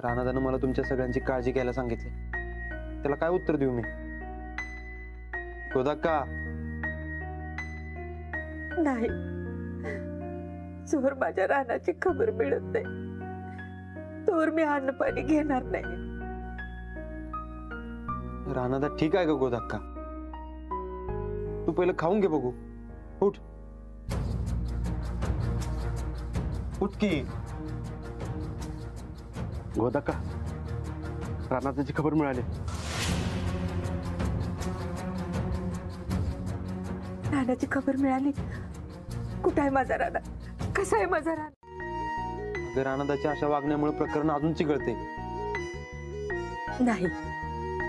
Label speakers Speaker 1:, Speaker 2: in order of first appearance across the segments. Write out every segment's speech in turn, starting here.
Speaker 1: राणादानं मला तुमच्या सगळ्यांची काळजी घ्यायला सांगितली, त्याला काय उत्तर देऊ मी? गोदाक्का
Speaker 2: नाही, जोर माझ्या रानाची खबर मिळत नाही तोवर मी अन्न पाणी घेणार नाही.
Speaker 1: राणादा ठीक आहे का गोदाक्का? तू पहिलं खाऊन घे बघू. उठ उठ की.
Speaker 3: गोदाक्का, रानाची खबर मिळाली.
Speaker 2: रानाची खबर मिळाली? कुठं आहे माझा राणा? कसा आहे माझा राणा?
Speaker 1: राणादाच्या अशा वागण्यामुळे प्रकरण अजून चिघळते.
Speaker 2: नाही,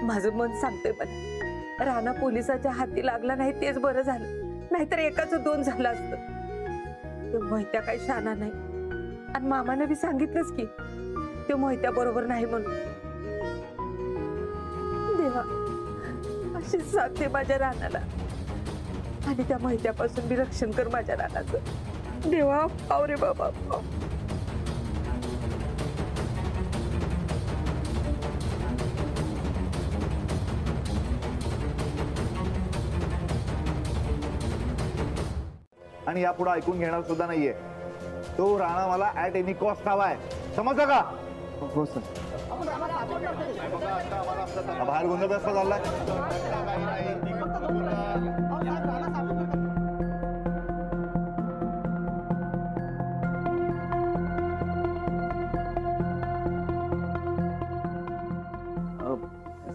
Speaker 2: माझं मन सांगतंय मला राणा पोलिसाच्या हाती लागला नाही तेच बरं झालं, नाहीतर एकाचं दोन झालं असतं. तो मोहित्या काही शाना नाही, आणि मामानं बी सांगितलंच की तो मोहित्या बरोबर नाही म्हणून. देवा, अशीच साथ दे माझ्या रानाला, आणि त्या मोहित्यापासून बी रक्षण कर माझ्या रानाचं. देवा पाव रे बाबा पाव.
Speaker 4: आणि यापुढे ऐकून घेणार सुद्धा नाहीये. तो राणा मला ऍट एनी कॉस्ट हवाय, समजलं का?
Speaker 3: हो सर.
Speaker 4: बाहेर गोंधळ कसा चाललाय?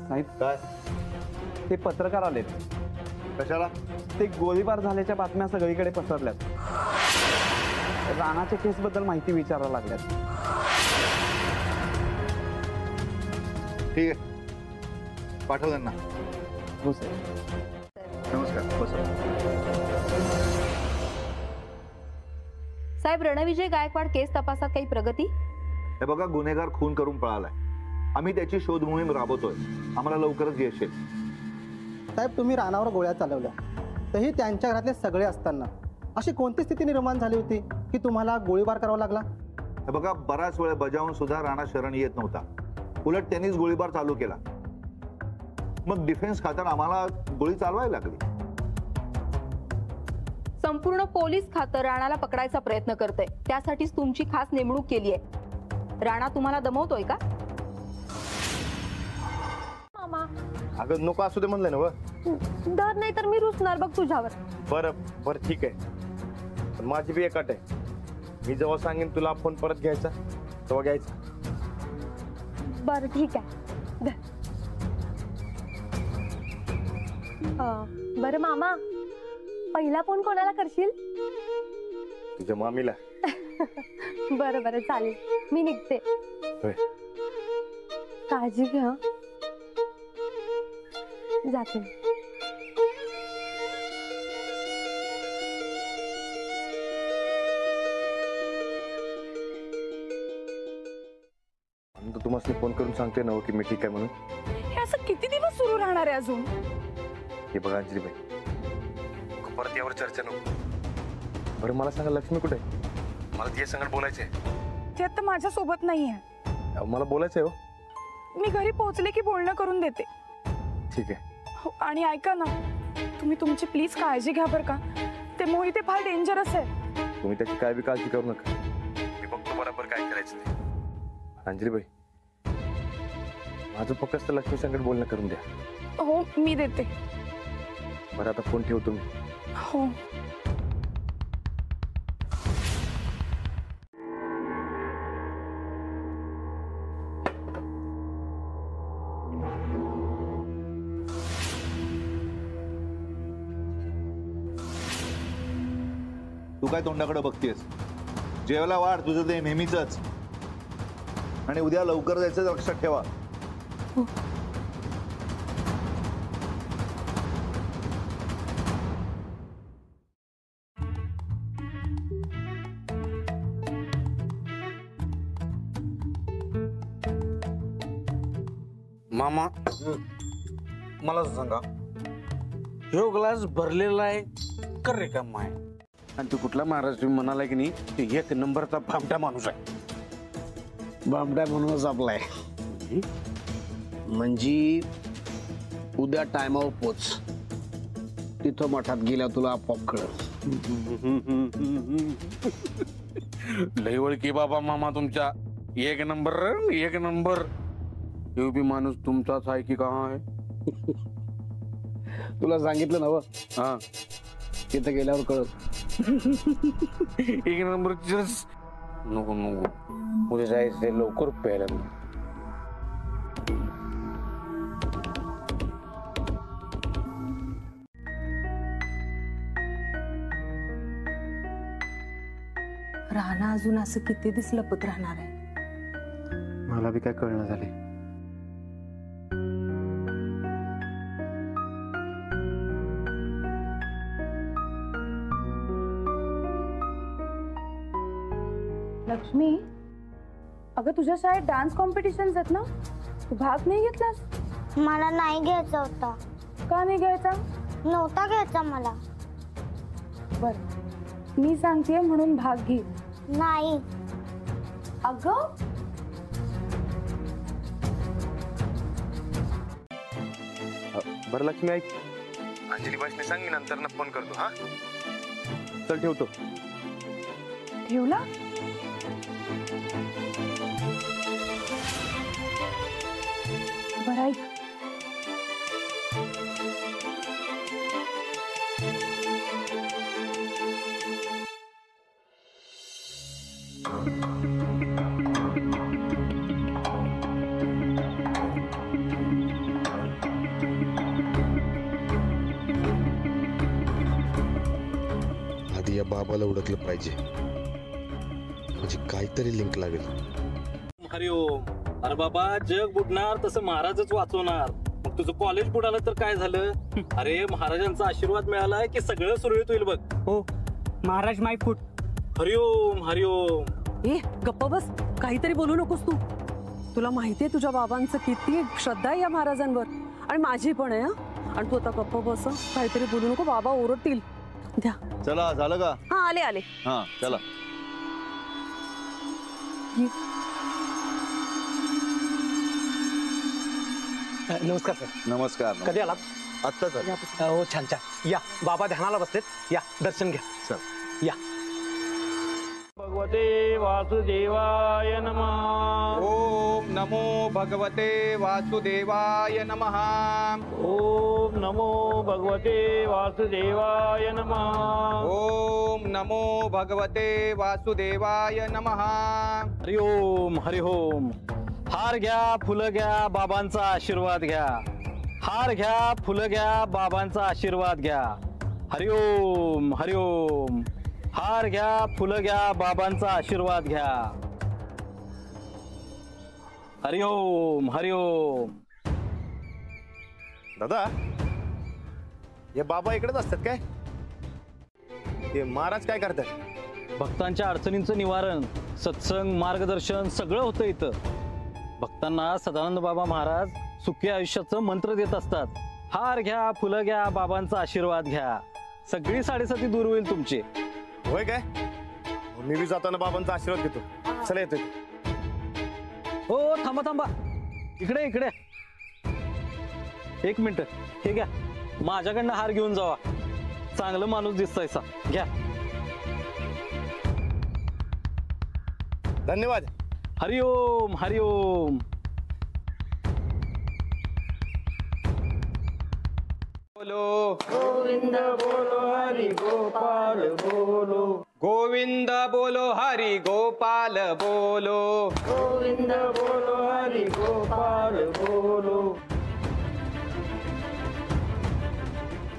Speaker 3: साहेब,
Speaker 4: काय
Speaker 3: ते पत्रकार आले.
Speaker 4: कशाला?
Speaker 3: ते गोळीबार झाल्याच्या बातम्या सगळीकडे पसरल्यात. राणाच्या केस बद्दल माहिती विचारायला लागल्यात.
Speaker 4: ठीक आहे, पाठव त्यांना.
Speaker 3: हो सर.
Speaker 4: नमस्कार, बसा.
Speaker 5: साहेब, रणविजय गायकवाड केस तपासात काही प्रगती?
Speaker 4: हे बघा, गुन्हेगार खून करून पळालाय. आम्ही त्याची शोध मोहीम राबवतोय. आम्हाला लवकरच यश येईल.
Speaker 6: साहेब, तुम्ही रानावर गोळ्या चालवल्या, तरी त्यांच्या घरातले सगळे असताना अशी कोणती स्थिती निर्माण झाली होती की तुम्हाला गोळीबार करावा लागला?
Speaker 4: हे बघा, बराच वेळ बजावून सुद्धा राणा शरण येत नव्हता. उलट त्यांनीच गोळीबार चालू केला. मग डिफेन्स खात्यानं आम्हाला गोळी चालवायला लागली.
Speaker 5: संपूर्ण पोलीस खातं राणाला पकडायचा प्रयत्न करतंय, त्यासाठीच तुमची खास नेमणूक केली आहे. राणा तुम्हाला दमवतोय का?
Speaker 2: मामा,
Speaker 3: अगं नको असू दे म्हणलं ना. व
Speaker 2: डर नाही तर मी रुसणार बघ तुझ्यावर.
Speaker 3: बरं बरं ठीक आहे, पण माझी बी एक अट आहे. मी जेव्हा सांगेन तुला फोन परत घ्यायचा तेव्हा घ्यायचा.
Speaker 2: बरं ठीक आहे. बरं मामा, पहिला फोन कोणाला करशील?
Speaker 3: तुझ्या मामीला.
Speaker 2: बरं बरं चालेल, मी निघते.
Speaker 3: होय.
Speaker 2: काळजी घ्या. जाते.
Speaker 3: तुम्हाला फोन करून सांगते ना की मी ठीक आहे म्हणून.
Speaker 2: हे असं किती दिवस सुरू राहणार आहे अजून?
Speaker 3: हे बघा अंजलीबाई, परत यावर चर्चा नको. बरं मला सांगा, लक्ष्मी कुठे आहे? मला तिच्या संगत बोलायचंय.
Speaker 7: ती आता माझ्या सोबत नाहीये.
Speaker 3: मला बोलायचंय. हो,
Speaker 7: मी घरी पोहोचले की बोलणं करून देते.
Speaker 3: ठीक आहे.
Speaker 7: हो, आणि ऐका ना, तुम्ही तुमची प्लीज काळजी घ्या बरं का. ते मोहिते फार डेंजरस आहे.
Speaker 3: तुम्ही त्याची काय बी काळजी करू नका. मी बघतो बरोबर काय करायचं ते. अंजलीबाई, माझं फक्त लक्ष्मी संगत बोलणं करून द्या.
Speaker 7: हो, मी देते.
Speaker 3: बरं, आता फोन ठेवतो मी.
Speaker 7: हो.
Speaker 4: तू काय तोंडाकडे बघतेस? जेवायला वाढ, तुझं ते नेहमीच. आणि उद्या लवकर जायचं, लक्षात ठेवा.
Speaker 8: मामा, मला सांगा, ह्यो ग्लास भरलेला आहे का रिकामा आहे? आणि तू कुठला महाराज म्हणाला की नाही, एक नंबरचा भामटा माणूस आहे.
Speaker 9: बामड्या म्हणूनच आपलाय म्हणजे उद्या टायमावर पोच. तिथं मठात गेल्या तुला आपोआप कळत.
Speaker 8: लय ओळखी बाबा मामा तुमच्या. एक नंबर एक नंबर. येऊ बी माणूस तुमचाच आहे की काय?
Speaker 9: तुला सांगितलं ना व,
Speaker 8: हा
Speaker 9: तिथं गेल्यावर कळत.
Speaker 8: एक नंबर. नको नको उद्या जायचं लवकर प्यायला.
Speaker 2: राणा अजून असं किती दिवस लपत राहणार आहे?
Speaker 1: मला बी काय कळणं झाले.
Speaker 7: लक्ष्मी, अगं तुझ्या शाळेत डान्स कॉम्पिटिशन्स आहेत ना, तू भाग नाही घेतलास?
Speaker 10: मला नाही घ्यायचा होता.
Speaker 7: का नाही घ्यायचा?
Speaker 10: नव्हता घ्यायचा मला.
Speaker 7: बरं, मी सांगतेय म्हणून भाग घे.
Speaker 10: नाही.
Speaker 7: अगं
Speaker 3: बरं लक्ष्मी ऐक, अंजली बाईसने सांग मी नंतर ना फोन करतो. हा चल ठेवतो.
Speaker 7: ठेवला? बरं ऐक,
Speaker 11: आधी या बाबाला ओळखलं पाहिजे, म्हणजे काहीतरी लिंक लागेल.
Speaker 12: हरिओम. अरे बाबा, जग बुडणार तसं महाराजच वाचवणार. मग तुझं कॉलेज बुडालं तर काय झालं? अरे महाराजांचा आशीर्वाद मिळालाय की सगळं सुरळीत होईल बघ.
Speaker 13: हो महाराज माय फूट.
Speaker 12: हरिओम हरिओम.
Speaker 14: ए गप्प बस, काहीतरी बोलू नकोस तू. तुला माहितीये तुझ्या बाबांचं किती श्रद्धा आहे या महाराजांवर, आणि माझी पण आहे. आणि तू आता गप्प बस, काहीतरी बोलू नको, बाबा ओरडतील. द्या.
Speaker 4: चला झालं का?
Speaker 14: हा आले आले.
Speaker 4: हा चला.
Speaker 13: नमस्कार सर.
Speaker 4: नमस्कार.
Speaker 13: कधी आलात?
Speaker 4: आत्ताच आलो.
Speaker 13: हो छान छान. या बाबा ध्यानाला बसलेत, या दर्शन घ्या.
Speaker 4: चल
Speaker 13: या.
Speaker 12: भगवते वासुदेवाय नमः.
Speaker 1: ओम नमो भगवते वासुदेवाय नमः.
Speaker 12: ओम नमो भगवते वासुदेवाय नमः.
Speaker 1: ओम नमो भगवते वासुदेवाय नमः.
Speaker 12: हरिओम हरिओम. हार घ्या, फुलं घ्या, बाबांचा आशीर्वाद घ्या. हार घ्या, फुलं घ्या, बाबांचा आशीर्वाद घ्या. हरिओम हरिओम. हार घ्या, फुलं घ्या, बाबांचा आशीर्वाद घ्या. हरिओम हरिओम.
Speaker 3: दादा, हे बाबा इकडेच असतात काय? हे महाराज काय करतात?
Speaker 12: भक्तांच्या अडचणींचं निवारण, सत्संग, मार्गदर्शन सगळं होतं इथं. भक्तांना सदानंद बाबा महाराज सुखी आयुष्याचं मंत्र देत असतात. हार घ्या, फुलं घ्या, बाबांचा आशीर्वाद घ्या. सगळी साडेसाती दूर होईल तुमची.
Speaker 3: होय काय? मी बी जाताना बाबांचा आशीर्वाद घेतो. चला येतोय.
Speaker 12: हो थांबा थांबा, इकडे इकडे. एक मिनिट, हे घ्या, माझ्याकडनं हार घेऊन जावा. चांगलं माणूस दिसतायसा, घ्या.
Speaker 3: धन्यवाद.
Speaker 12: हरिओम हरिओम.
Speaker 1: बोलो
Speaker 12: गोविंद बोलो हरि गोपाल बोलो.
Speaker 1: गोविंद बोलो हरि गोपाल बोलो.
Speaker 12: गोविंद बोलो हरि गोपाल बोलो.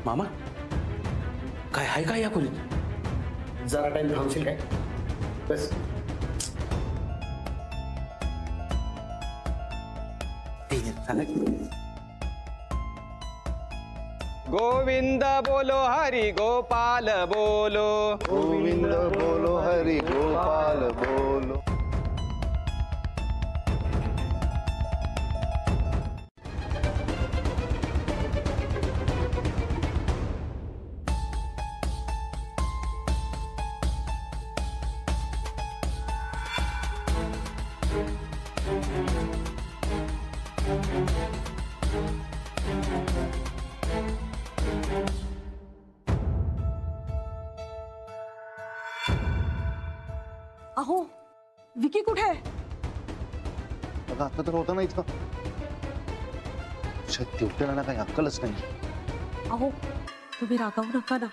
Speaker 8: मामा काय आहे काय या खोलीत?
Speaker 9: जरा टाइम थांबशील काय? बस.
Speaker 1: गोविंद बोलो हरि गोपाल बोलो.
Speaker 4: गोविंद बोलो हरि गोपाल बोलो.
Speaker 14: अहो विकी कुठे आहे?
Speaker 11: बघा आता तर होता नाहीच का तेवढ्याला काही अक्कलच नाही.
Speaker 14: अहो तुम्ही रागावू नका ना,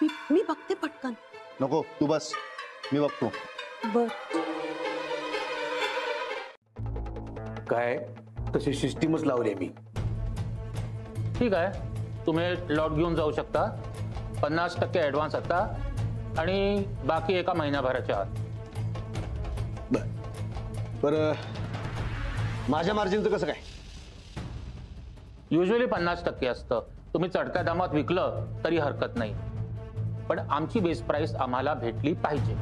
Speaker 14: मी बघते पटकन.
Speaker 11: नको तू बस, मी बघतो.
Speaker 14: बर.
Speaker 8: काय तशी सिस्टीमच लावली आहे मी.
Speaker 15: ठीक आहे, तुम्ही लॉट घेऊन जाऊ शकता. 50% ऍडव्हान्स आता आणि बाकी एका महिन्याभराच्या आत.
Speaker 9: बरं माझ्या मार्जिनचं कसं काय?
Speaker 15: युजली 50% असतं. तुम्ही चढत्या दामात विकलं तरी हरकत नाही, पण आमची बेस प्राइस आम्हाला भेटली पाहिजे.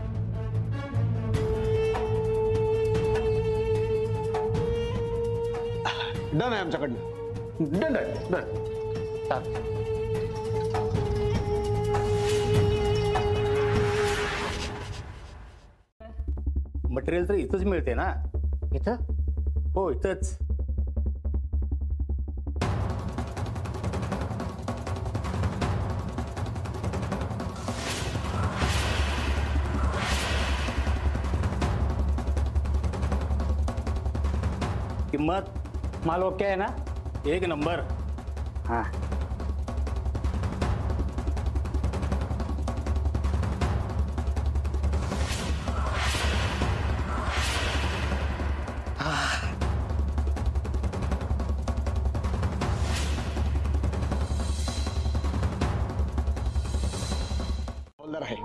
Speaker 9: डन आहे आमच्याकडनं.
Speaker 8: डन आहे, डन.
Speaker 12: मटेरियल तर इथंच मिळते ना?
Speaker 13: इथं
Speaker 12: हो इथंच. किंमत माल ओके आहे ना? एक नंबर.
Speaker 13: हा
Speaker 9: हवालदार आहे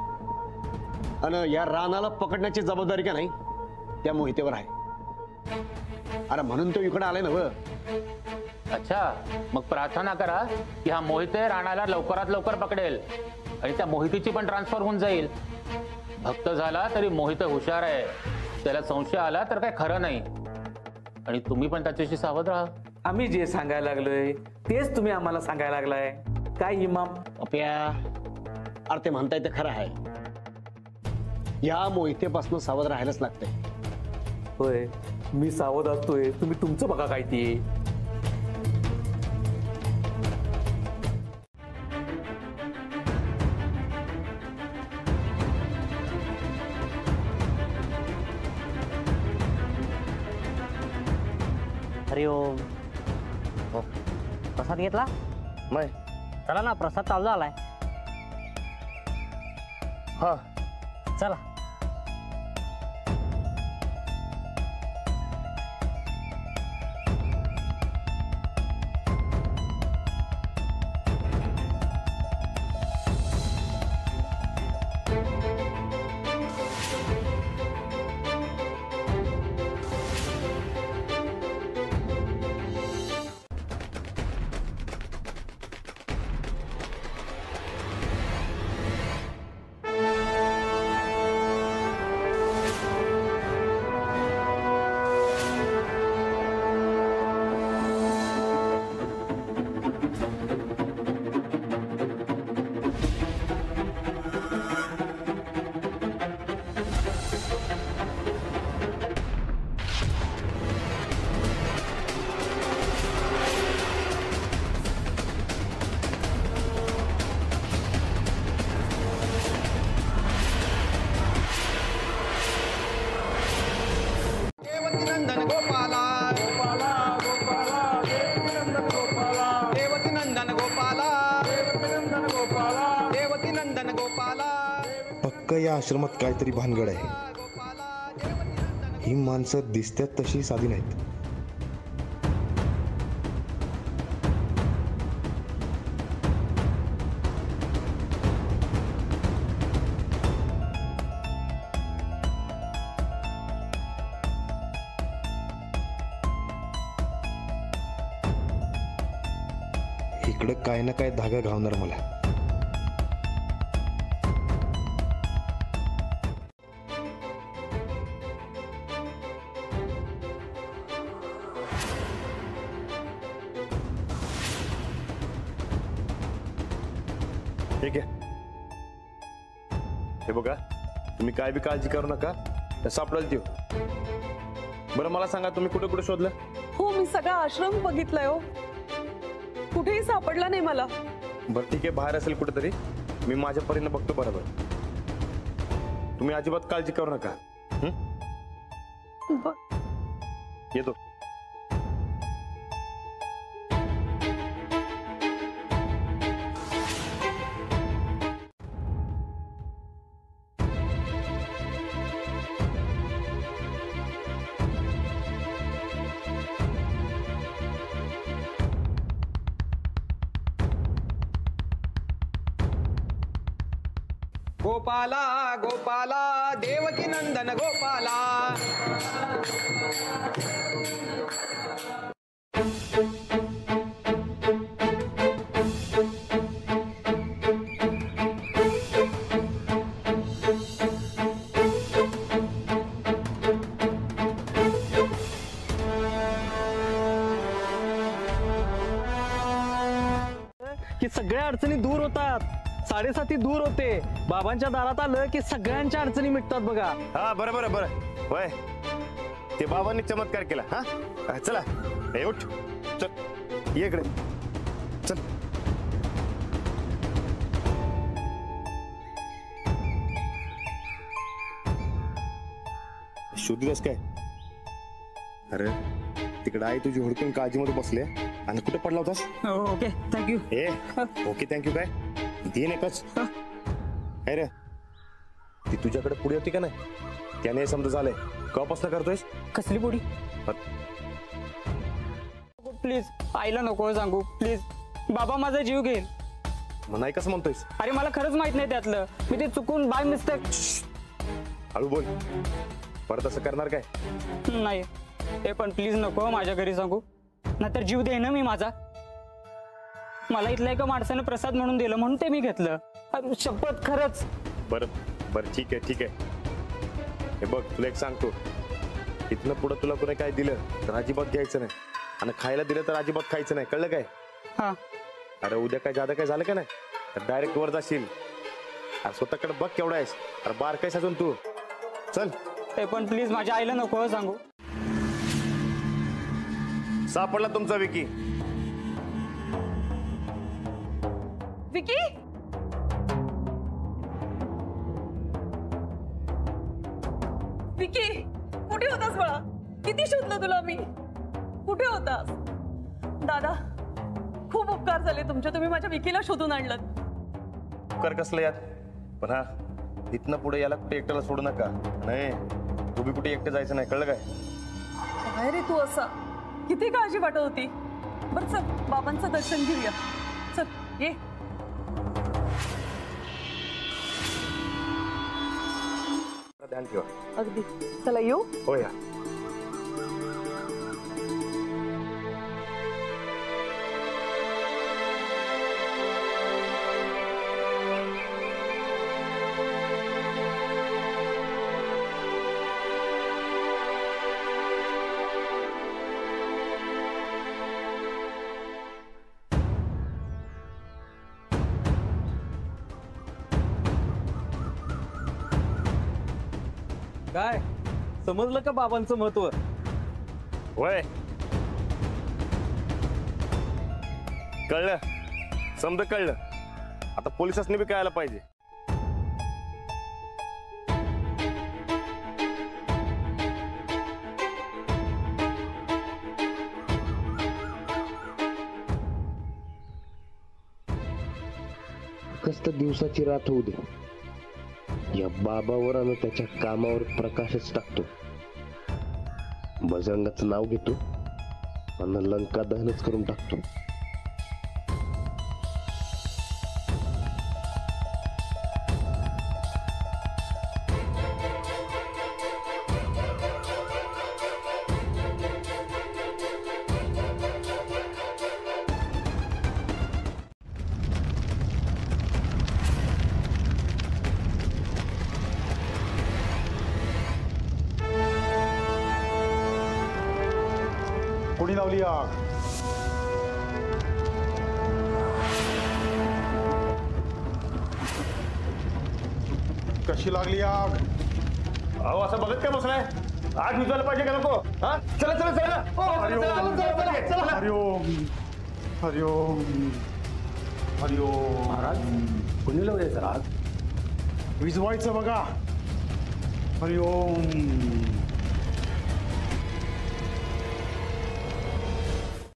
Speaker 9: आणि या रानाला पकडण्याची जबाबदारी का नाही त्या मोहितेवर आहे. अरे म्हणून तो इकडे आलाय ना.
Speaker 15: अच्छा, मग प्रार्थना करा की हा मोहिते राणाला लवकरात लवकर पकडेल आणि त्या मोहितीची पण ट्रान्सफर होऊन जाईल. भक्त झाला तरी मोहित हुशार आहे. त्याला संशय आला तर काय खरं नाही. आणि तुम्ही पण त्याच्याशी सावध राहा.
Speaker 12: आम्ही जे सांगायला लागलोय तेच तुम्ही आम्हाला सांगायला लागलाय. काय इमाम?
Speaker 9: पप्या अरे ते म्हणताय ते खरं आहे. या मोहितेपासून सावध राहायलाच लागतंय.
Speaker 12: होय मी सावध असतोय, तुम्ही तुमचं बघा काय ती.
Speaker 13: हरिओम. हो प्रसाद घेतला?
Speaker 9: नाही.
Speaker 13: चला ना, प्रसाद चालू झालाय.
Speaker 9: हा
Speaker 13: चला.
Speaker 11: पक्क या आश्रमात काहीतरी भानगड आहे. ही माणसं दिसतात तशी साधी नाहीत. इकडं काय ना काय धागा घावणार मला.
Speaker 3: ठीक आहे, हे बघा तुम्ही काय बी काळजी करू नका, सापडेल ती. बरं मला सांगा तुम्ही कुठे कुठे शोधलं?
Speaker 14: हो मी सगळा आश्रम बघितलाय हो, कुठेही सापडला नाही मला.
Speaker 3: बरं ठीक आहे, बाहेर असेल कुठेतरी, मी माझ्या परीने बघतो. बरोबर, तुम्ही अजिबात काळजी करू नका. येतो.
Speaker 1: गोपाला गोपाला देवकी नंदन गोपाला.
Speaker 12: की सगळ्या अडचणी दूर होतात. 7:30 दूर होते. बाबांच्या दारात आलं की सगळ्यांच्या अडचणी मिटतात बघा.
Speaker 3: हा बरं होय, ते बाबांनी चमत्कार केला. हा चला, ए उठ, चल ये इकडे, चल. शोधलंस काय? अरे तिकडे आई तुझी हुडकून काळजीमध्ये बसले आणि कुठे पडला होतास?
Speaker 12: Okay thank you.
Speaker 3: ओके थँक्यू काय दिन एकच. काय रे ती तुझ्याकडे पुढे होती का नाही? त्याने समजा झालंय कपासना करतोयस.
Speaker 12: कसली पुडी? प्लीज आईला नको सांगू प्लीज. बाबा माझा जीव घेईल.
Speaker 3: मग नाही कसं म्हणतोयस?
Speaker 12: अरे मला खरंच माहित नाही त्यातलं. मी ते चुकून बाय मिस्टेक.
Speaker 3: हळू बोल. परत असं करणार काय?
Speaker 12: नाही ते पण प्लीज नको माझ्या घरी सांगू, नाहीतर जीव दे ना मी माझा. मला इथल्या एका माणसानं प्रसाद म्हणून दिलं म्हणून ते मी घेतलं. शपथ खरंच.
Speaker 3: बरं ठीक आहे. हे बघ तुला एक सांगतो, इथनं पुढं तुला कोणी काय दिलं तर अजिबात घ्यायचं नाही, आणि खायला दिलं तर अजिबात खायचं नाही, कळलं काय?
Speaker 12: हा.
Speaker 3: अरे उद्या काय जादा काय झालं का नाही तर डायरेक्ट वर जाशील. अरे स्वतःकडे बघ केवढा आहेस. अरे बार काय अजून तू. चल.
Speaker 12: ते पण प्लीज माझ्या आईला नको सांगू.
Speaker 3: सापडला तुमचा विकी.
Speaker 14: विकी विकी कुठे होतास बाळा? किती शोधलं तुला मी. कुठे होतास? दादा खूप उपकार झाले तुमचे. तुम्ही माझ्या विकीला शोधून आणलं.
Speaker 3: कर कसलं यात पण. हा इथनं पुढे याला कुठे एकट्याला सोडू नका. नाही तू बी कुठे एकटं जायचं नाही, कळलं काय?
Speaker 14: काय रे तू असा? किती काळजी वाटत होती. बरं चल बाबांचं दर्शन घेऊया. चल ये.
Speaker 3: ध्यान ठेवा.
Speaker 14: अगदी. चला येऊ.
Speaker 3: हो या.
Speaker 12: काय समजलं का बाबांचं महत्व?
Speaker 3: होय कळलं, समजा कळलं. आता पोलिसांनी बी कळायला पाहिजे.
Speaker 11: कस्त दिवसाची रात होऊ दे, या बाबावर आणि त्याच्या कामावर प्रकाशच टाकतो. बजरंगाचं नाव घेतो आणि लंका दहनच करून टाकतो.
Speaker 16: कोणी लावली आग? कशी लागली आग?
Speaker 3: अहो असं बघत काय बसलाय? आग विजायला पाहिजे का नको? हा चला चला चला.
Speaker 16: हरिओम हरिओम हरिओम.
Speaker 9: महाराज कोणी लावले सर आग?
Speaker 16: विजवायचं बघा. हरिओम.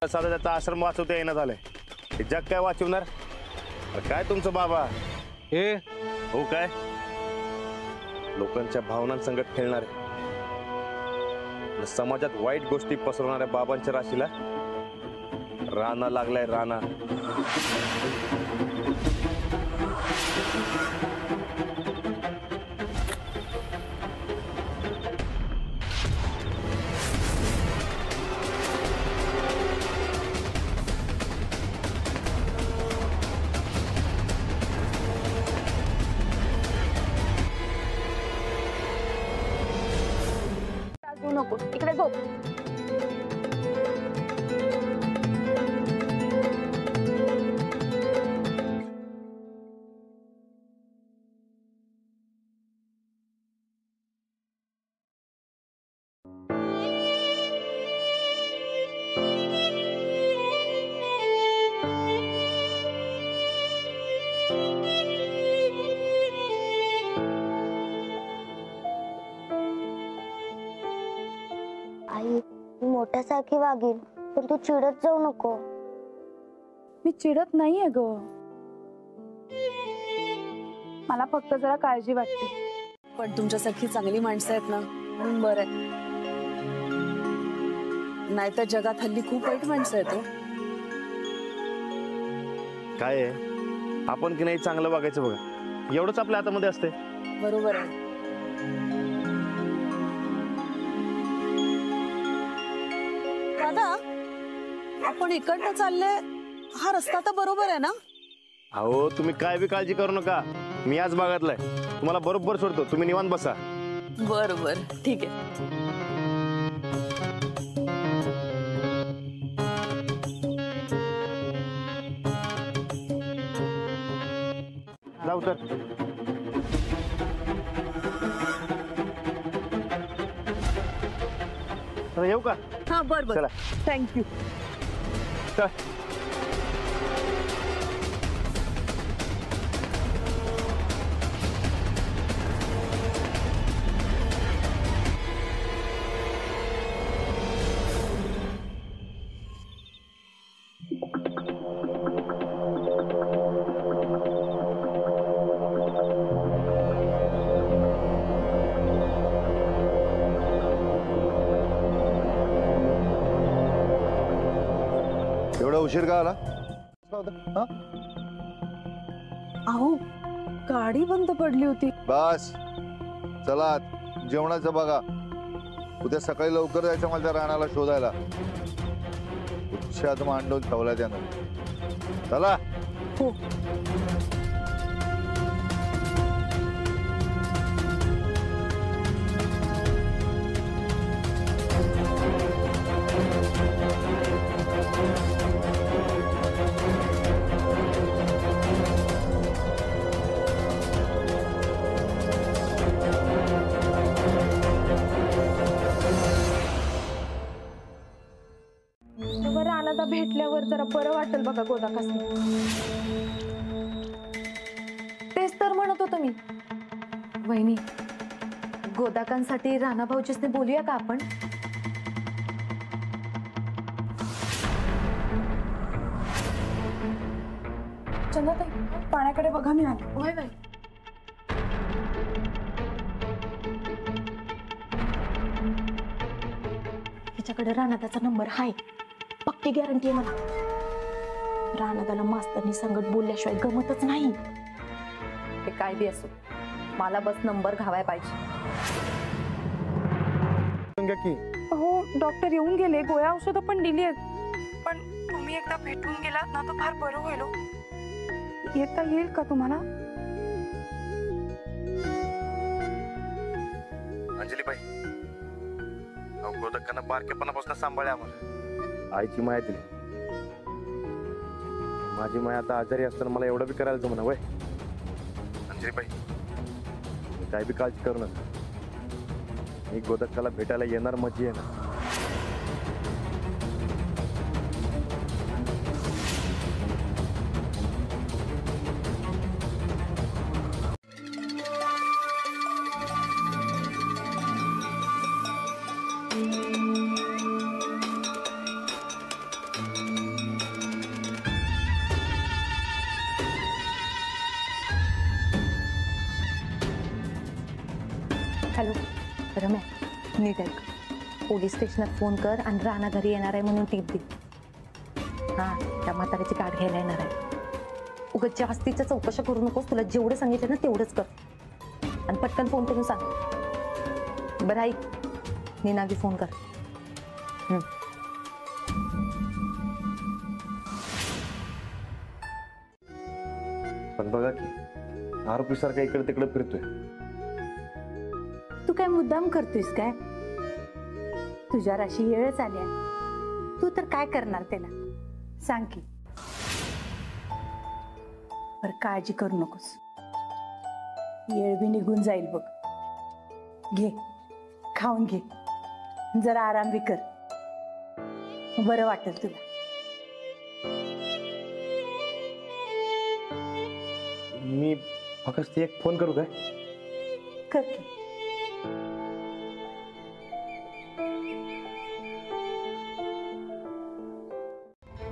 Speaker 3: साधा त्याचा आश्रम वाचवता येणं झालंय, हे जग काय वाचवणार? अरे काय तुमचं बाबा
Speaker 12: हे
Speaker 3: हो काय लोकांच्या भावनांसंगत खेळणारे, समाजात वाईट गोष्टी पसरवणाऱ्या बाबांच्या राशीला राणा लागलाय राणा.
Speaker 5: नको इकडे झोप.
Speaker 10: आई मी मोठ्यासारखी वागेन, पण तू चिडत जाऊ नको.
Speaker 7: मी चिडत नाहीये ग, मला फक्त जरा काळजी वाटते.
Speaker 14: पण तुमच्यासारखी चांगली माणसं आहेत ना म्हणून बरं आहे. नाहीतर जगात हल्ली खूप वाईट माणसं आहेत.
Speaker 3: काय आहे आपण की नाही चांगलं वागायचं बघा, एवढंच आपल्या हातामध्ये असते.
Speaker 14: बरोबर आहे. दादा आपण इकडनं चालले, हा रस्ता तर बरोबर आहे ना?
Speaker 3: अहो तुम्ही काय बी काळजी करू नका, मी आज भागातलाय, तुम्हाला बरोबर सोडतो, तुम्ही निवांत बसा.
Speaker 14: बरोबर ठीक आहे.
Speaker 3: जाऊ तर. तर येऊ का?
Speaker 14: हा बरोबर,
Speaker 3: चला.
Speaker 14: थँक्यू.
Speaker 3: चला.
Speaker 4: एवढा उशीर का आला?
Speaker 7: अहो गाडी बंद पडली होती.
Speaker 4: बस चला जेवणाचं बघा, उद्या सकाळी लवकर जायचं मला त्या राणाला शोधायला. उच्चात मांडून ठेवला त्यानं. चला.
Speaker 7: हो. राणादा भेटल्यावर जरा बरं वाटेल बघा गोदाकासनी. तेच तर म्हणत होतो मी.
Speaker 2: वहिनी, गोदाकांसाठी राणा भाऊजीसने बोलूया का आपण?
Speaker 7: चंदाताई पाण्याकडे बघा, मी आले.
Speaker 2: होय बाई. हिच्याकडे राणादाचा नंबर हाय, पक्की गॅरंटी आहे मला. राणादाला मास्तरनी संगत बोलल्याशिवाय गमतच नाही.
Speaker 5: ते काय बी असो, मला बस नंबर घावाय पाहिजे.
Speaker 7: हो डॉक्टर येऊन गेले, गोळ्या औषधं पण दिली आहेत. पण तुम्ही एकदा भेटून गेलात ना तर फार बरं होईल. येता येईल का तुम्हाला?
Speaker 3: अंजलीबाई, गोदकांना बारकेपणापासून सांभाळे आम्हाला. आईची माया दिली, माझी माया आता आजारी असताना मला एवढं बी करायला जमना वय. अंजलीबाई काय बी काळजी करू नका, मी गोदकाला भेटायला येणार म्हणजे येणार.
Speaker 17: हॅलो रम्या, नीट ऐक. पोलीस स्टेशनात फोन कर आणि राणा घरी येणार आहे म्हणून टीप दे. हा, त्या म्हाताऱ्याची गाठ घ्यायला येणार आहे. उगाच जास्तीच्या चौकशा करू नकोस. तुला जेवढं सांगितलं ना तेवढंच कर आणि पटकन फोन करून सांग. बरं ऐक, नीनागी फोन कर.
Speaker 3: पण बघा की आरोपी सारखा इकडे तिकडे फिरतोय.
Speaker 17: तू काय मुद्दाम करतोयस काय? तुझ्या राशी येळच आल्या. तू तर काय करणार त्याला सांग की. बर काळजी करू नकोस, येळ बी निघून जाईल बघ. घे, खाऊन घे, जरा आराम बी कर, बरं वाटेल तुला.
Speaker 3: मी फक्त एक फोन करू काय?
Speaker 17: कर की.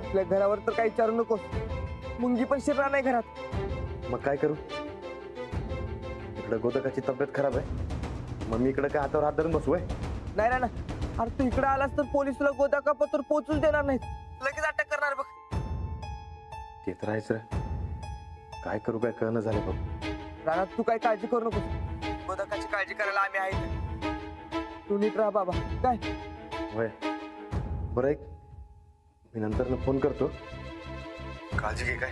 Speaker 1: आपल्या घरावर तर काही विचारू नकोस. मुंगी पण शिरणार नाही घरात.
Speaker 3: मग काय करू? इकडे गोदकाची तब्येत खराब आहे, मग मी इकडे काय हातावर हात धरून बसू आहे?
Speaker 1: नाही ना. अरे तू इकडे आलास तर पोलीस तुला गोदाका पत्र पोचूच देणार नाहीत. लगेच अटक करणार बघ.
Speaker 3: ते तर आहेच रे. काय करू काय कळणं झालं बघ.
Speaker 1: राणा तू काही काळजी करू नकोस. गोदाकाची काळजी करायला आम्ही आहे. तू नीट राहा बाबा. काय
Speaker 3: होय, बरं ऐक, मी नंतर फोन करतो. काळजी घे काय.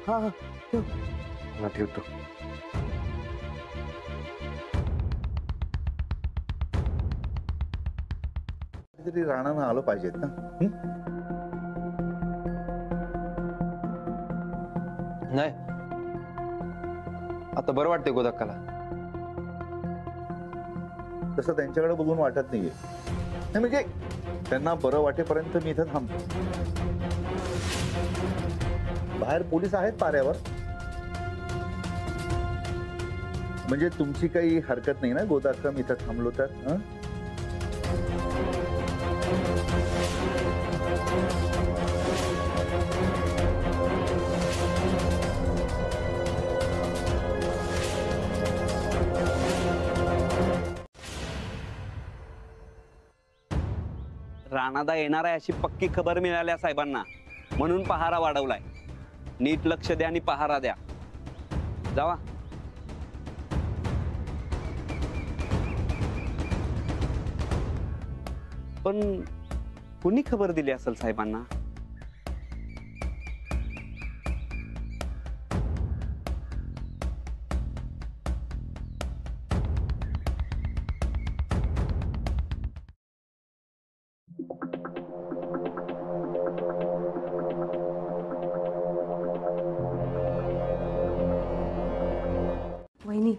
Speaker 1: हा हा ठेव.
Speaker 3: हा ठेवतो.
Speaker 4: तरी राणानं आलं पाहिजेत ना.
Speaker 1: नाही, आता बरं वाटतंय गोदाकाला.
Speaker 4: तसं त्यांच्याकडे बघून वाटत नाहीये. नाही म्हणजे त्यांना बरं वाटेपर्यंत मी इथं थांबतो. बाहेर पोलीस आहेत पाऱ्यावर. म्हणजे तुमची काही हरकत नाही ना गोदाका मी इथं थांबलो तर?
Speaker 12: राणादा येणार आहे अशी पक्की खबर मिळाल्या साहेबांना, म्हणून पहारा वाढवलाय. नीट लक्ष द्या आणि पहारा द्या. जावा. पण कुणी खबर दिली असेल साहेबांना?
Speaker 17: वहिनी,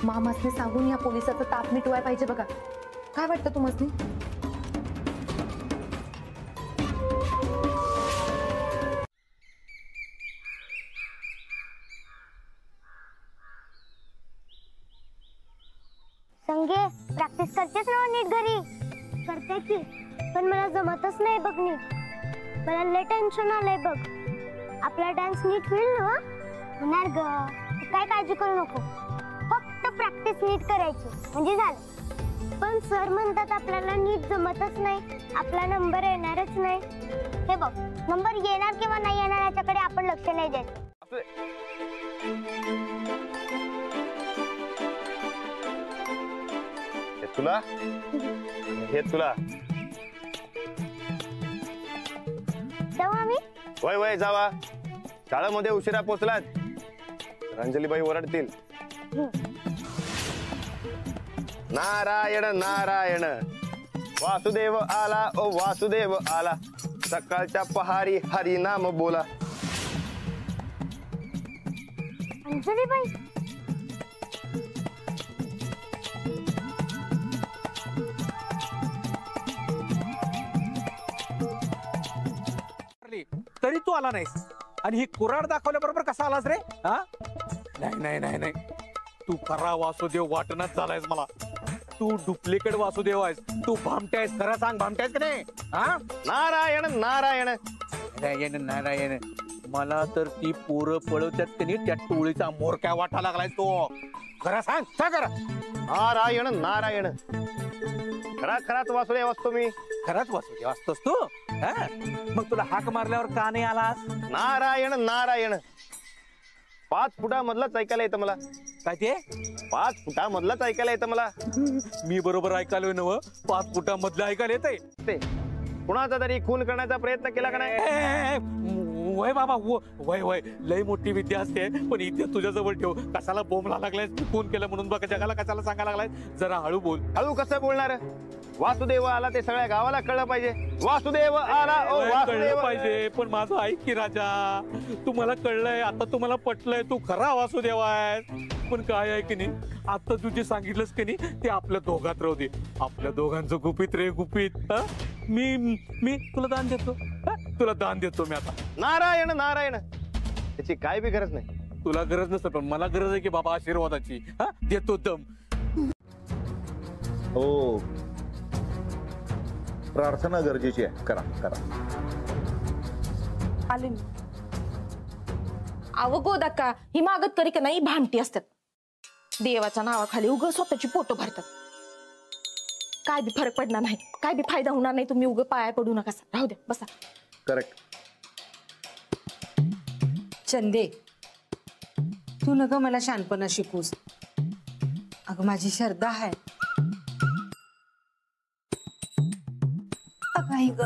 Speaker 17: मामासने सांगून या पोलिसाचा ताप मिटवाय पाहिजे बघा. काय वाटतं तुम्हाला?
Speaker 10: संगे प्रॅक्टिस करतेस ना नीट घरी? करते की, पण मला जमतच नाही बघ नीट. मला लय टेन्शन आलंय बघ. आपला डान्स नीट होईल ना? होणार ग, काय काळजी करू नको. फक्त प्रॅक्टिस नीट करायची म्हणजे झालं. पण सर म्हणतात आपल्याला नीट जमतच नाही, आपला नंबर येणारच नाही. हे बघ, नंबर येणार किंवा नाही येणार याच्याकडे आपण लक्ष नाही द्यायचं.
Speaker 3: तुला हे तुला
Speaker 10: जाऊ आम्ही.
Speaker 3: वय वय जावा. शाळेमध्ये उशिरा पोचलात, अंजलीबाई ओरडतील. नारायण नारायण वासुदेव आला, ओ वासुदेव आला. सकाळच्या पहारी हरी नाम बोला.
Speaker 10: अंजलीबाई,
Speaker 18: तरी तू आला नाहीस आणि ही कुऱ्हाड दाखवल्याबरोबर कसा आलास रे? हा, नाही नाही नाही नाही, तू खरा वासुदेव वाटणच झालायस मला. तू डुप्लिकेट वासुदेव आहेस. तू भामट्यास. खरं सांग, भामट्यास की नाही? हा,
Speaker 3: नारायण नारायण
Speaker 18: नारायण नारायण. मला तर ती पोरं पळवत्यात की नाही त्या टोळीचा मोरक्या वाटा लागलाय तो. खरं सांग काय करा.
Speaker 3: नारायण नारायण. खरा खराच वासुदेव असतो मी.
Speaker 18: खराच वासुदेव असतोस तू हा? मग तुला हाक मारल्यावर का नाही आलास?
Speaker 3: नारायण नारायण. 5 फुटामधलंच ऐकायला येतं मला.
Speaker 18: काय ते?
Speaker 3: 5 फुटामधलंच ऐकायला येतं मला.
Speaker 18: मी बरोबर ऐकालोय नव? 5 फुटामधलं ऐकायला येतंय
Speaker 3: ते कुणाचा तरी खून करण्याचा प्रयत्न केला का नाही?
Speaker 18: वय बाबा वय वय लय मोठी विद्या असते, पण इथे तुझ्याजवळ ठेव. कशाला बोंबला लागलाय? खून केलं म्हणून बघा जगाला कशाला सांगायला लागलाय? जरा हळू बोल.
Speaker 3: हळू कसं बोलणार? वासुदेव आला ते सगळ्या गावाला कळलं पाहिजे. वासुदेव आला ओ वासुदेव
Speaker 18: कळलं पाहिजे, पण माझं ऐक की राजा. तुम्हाला कळलंय आता, तुम्हाला पटलंय तू खरा वासुदेव आहेस. पण काय आहे की नाही, आता तू जे सांगितलंस की नाही ते आपल्या दोघात राहू दे. आपल्या दोघांचं गुपित रे गुपित. मी तुला दान देतो. तुला दान देतो मी आता.
Speaker 3: नारायण नारायण. त्याची काय बी गरज नाही.
Speaker 18: तुला गरज नसतं, पण मला गरज आहे की बाबा आशीर्वादाची. देतो दम.
Speaker 4: हो, प्रार्थना गरजेची आहे. करा करा.
Speaker 7: आले मी.
Speaker 17: अव गोदाका ही मागत करी का नाही भामटी असतात. देवाच्या नावाखाली उग स्वतःची पोटं भरतात. काय बी फरक पडणार नाही, काय बी फायदा होणार नाही. तुम्ही उग पाया पडू नका. राहू द्या, बसा.
Speaker 4: करेक्ट.
Speaker 2: चंदे, तू नग मला शहाणपणा शिकूस. अगं माझी श्रद्धा आहे. अगं ग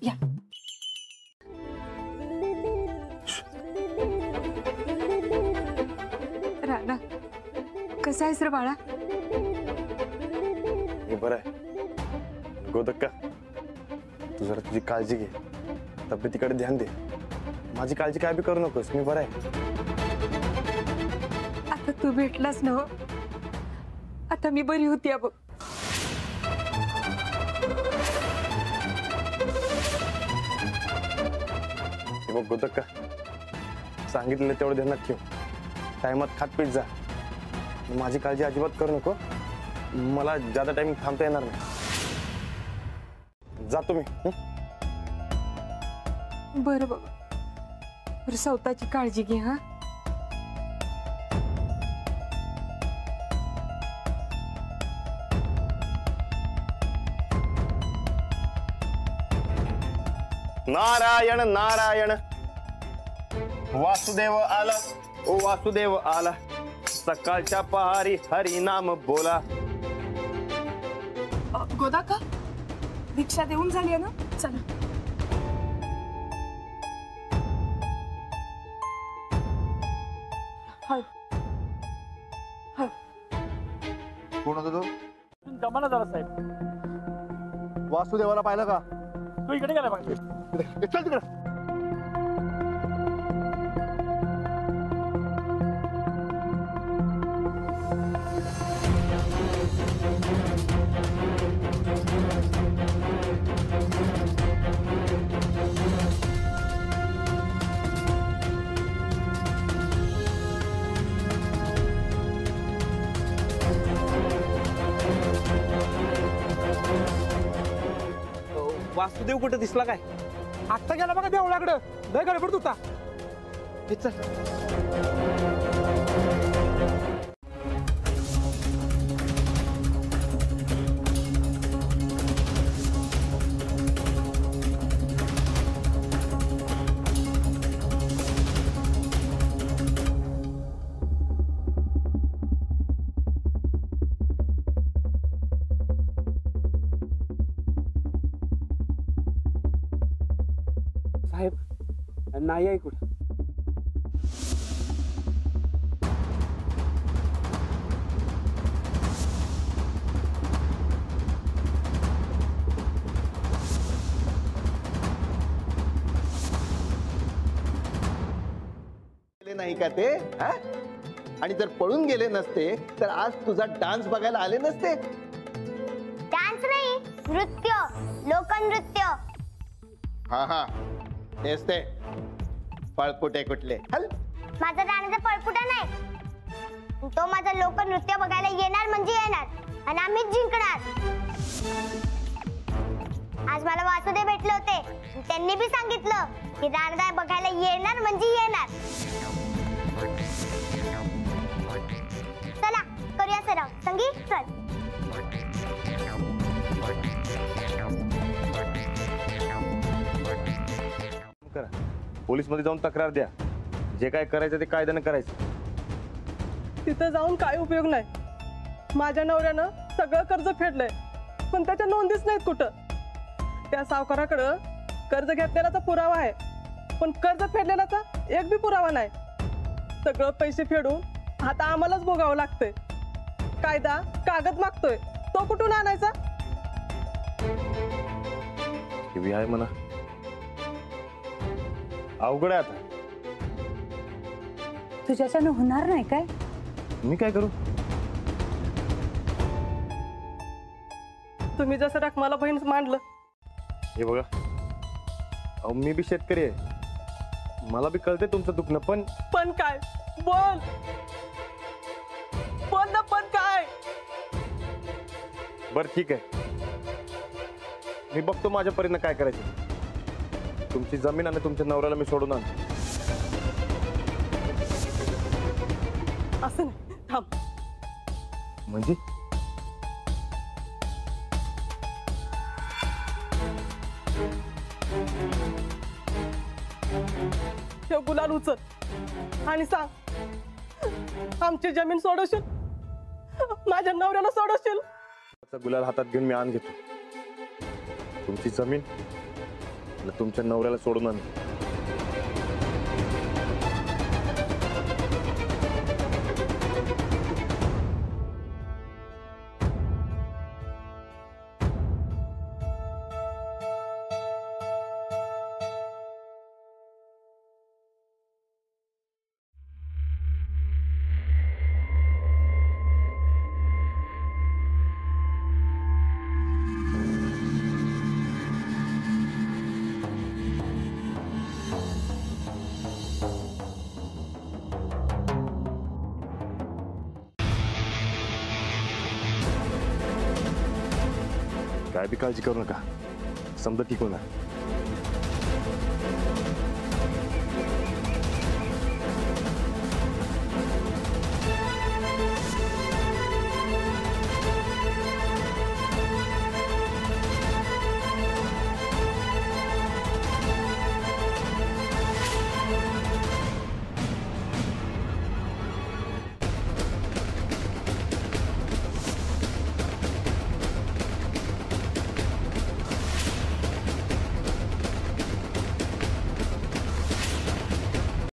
Speaker 2: या. राणा कसा आहेस रे बाळा?
Speaker 3: हे बरं आहे. गोदक्का, तू जरा तुझी काळजी घे. तब्येतीकडे ध्यान दे. माझी काळजी काय बी करू नकोस. मी बरं आहे.
Speaker 2: आता तू भेटलास ना, आता मी बरी होती बघ.
Speaker 3: बघ गोदक्का, सांगितलेलं तेवढं ध्यानात ठेव. टायमात खात पीठ जा. माझी काळजी अजिबात करू नको. मला ज्यादा टाइम थांबता येणार नाही. जातो मी.
Speaker 2: बरं बाबा, बरं स्वतःची काळजी घे. हा,
Speaker 3: नारायण नारायण. वासुदेव आला ओ वासुदेव आला. सकाळच्या पहारी हरी नाम बोला.
Speaker 7: गोदाका दीक्षा देऊन झाली आहे ना? चला.
Speaker 4: कोण होता तो?
Speaker 12: जमाना जरा साहेब.
Speaker 4: वासुदेवाला पाहिलं का?
Speaker 12: तू इकडे गेला बघ.
Speaker 4: चल तिकडे.
Speaker 18: वासुदेव कुठे दिसला काय? आत्ता गेला बघा देवळाकडं. लय गडबड होता. साहेब नाही आहे कुठं.
Speaker 19: नाही का ते? आणि जर पळून गेले नसते तर आज तुझा डान्स बघायला आले नसते.
Speaker 10: डान्स नाही, नृत्य, लोकनृत्य.
Speaker 19: हा हा, तेच ते पळपुटे कुठले. हल.
Speaker 10: माझा राणाचा पळपुटा नाही. तो माझं लोकनृत्य बघायला येणार म्हणजे येणार, आणि आम्हीच जिंकणार. आज मला वासुदेव भेटले होते. त्यांनी बी सांगितलं की राणादाय बघायला येणार म्हणजे येणार. चला करूया सराव. संगीत चल.
Speaker 3: करा, पोलीस मध्ये जाऊन तक्रार द्या. जे काय करायचं ते कायद्यानं करायचं.
Speaker 20: तिथं जाऊन काय उपयोग नाही. माझ्या नवऱ्यानं सगळं कर्ज फेडलंय, पण त्याच्या नोंदीच नाहीत कुठं. त्या सावकाराकडं कर्ज घेतलेलाचा पुरावा आहे, पण कर्ज फेडलेलाचा एक बी पुरावा नाही. सगळं पैसे फेडून आता आम्हालाच भोगावं लागतंय. कायदा कागद मागतोय, तो कुठून आणायचा?
Speaker 3: टीव्ही आहे म्हणा, अवघड आहे आता.
Speaker 17: तुझ्याच्यानं होणार नाही काय?
Speaker 3: मी काय करू?
Speaker 20: तुम्ही जसं रकमाला बहीण मांडलं.
Speaker 3: हे बघा, अहो मी बी शेतकरी आहे, मला बी कळते तुमचं दुखणं.
Speaker 20: पण काय? बोल बोल ना, पण काय?
Speaker 3: बर ठीक आहे, मी बघतो माझ्या परीनं काय करायचं. तुमची जमीन आणि तुमच्या नवऱ्याला मी सोडून आणतो.
Speaker 20: असं नाही, थांब.
Speaker 3: म्हणजे
Speaker 20: हे गुलाल उचल आणि सांग, आमची जमीन सोडवशील, माझ्या नवऱ्याला सोडवशील.
Speaker 3: गुलाल हातात घेऊन मी आण घेतो. तुमची जमीन आणि तुमच्या नवऱ्याला सोडून आणतो. काय बी काळजी करू नका, समजा ठीक होणार.